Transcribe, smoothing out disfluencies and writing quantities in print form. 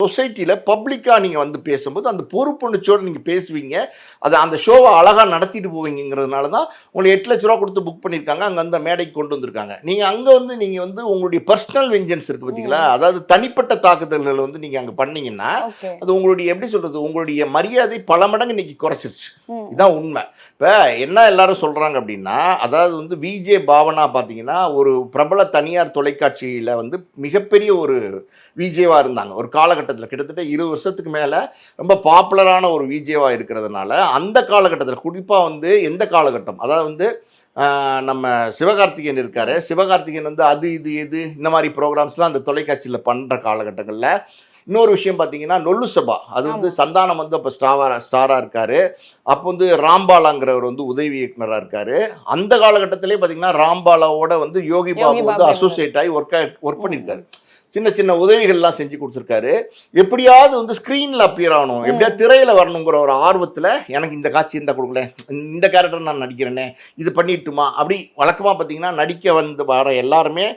சொசைட்டியில் பப்ளிக்காக நீங்கள் வந்து பேசும்போது அந்த பொறுப்புணர்ச்சியோடு நீங்கள் பேசுவீங்க. அதை அந்த ஷோவை அழகாக நடத்திட்டு போவீங்கிறதுனால தான் உங்களுக்கு 8 லட்ச ரூபா கொடுத்து புக் பண்ணியிருக்காங்க. அங்கே அந்த மேடைக்கு கொண்டு வந்திருக்காங்க. நீங்கள் அங்கே வந்து நீங்கள் வந்து உங்களுடைய பர்சனல் வெஞ்சன்ஸ் இருக்குது பார்த்தீங்களா, அதாவது தனிப்பட்ட தாக்குதல்கள் வந்து நீங்கள் அங்கே பண்ணீங்கன்னா அது உங்களுடைய எப்படி சொல்கிறது, உங்களுடைய மரியாதை பல மடங்கு இன்னைக்கு குறைச்சிருச்சு. இதுதான் உண்மை. இப்போ என்ன எல்லாரும் சொல்கிறாங்க அப்படின்னா, அதாவது வந்து விஜே பாவனா பார்த்தீங்கன்னா ஒரு பிரபல தனியார் தொலைக்காட்சியில் வந்து மிகப்பெரிய ஒரு விஜேவாக இருந்தாங்க ஒரு காலகட்டத்தில். கிட்டத்தட்ட 20 வருஷத்துக்கு மேலே ரொம்ப பாப்புலரான ஒரு விஜேவாக இருக்கிறதுனால அந்த காலகட்டத்தில் குறிப்பாக வந்து எந்த காலகட்டம், அதாவது வந்து நம்ம சிவகார்த்திகேயன் இருக்கார். சிவகார்த்திகேயன் வந்து அது இது எது இந்த மாதிரி ப்ரோக்ராம்ஸ்லாம் அந்த தொலைக்காட்சியில் பண்ணுற காலகட்டங்களில் இன்னொரு விஷயம் பார்த்தீங்கன்னா நொல்லு சபா, அது வந்து சந்தானம் வந்து அப்போ ஸ்டாராக இருக்கார். அப்போ வந்து ராம்பாலாங்கிறவர் வந்து உதவி இயக்குனராக இருக்கார். அந்த காலகட்டத்திலே பார்த்தீங்கன்னா ராம்பாலாவோட வந்து யோகி பாபு வந்து அசோசியேட் ஆகி ஒர்க் பண்ணியிருக்காரு. சின்ன சின்ன உதவிகள்லாம் செஞ்சு கொடுத்துருக்காரு. எப்படியாவது வந்து ஸ்க்ரீனில் அப்பியர் ஆகணும், எப்படியாவது திரையில் வரணுங்கிற ஒரு ஆர்வத்தில் எனக்கு இந்த காட்சி இருந்தால் கொடுக்கல, இந்த கேரக்டர் நான் நடிக்கிறேனே, இது பண்ணிட்டுமா அப்படி வழக்கமாக பார்த்தீங்கன்னா நடிக்க வர எல்லாருமே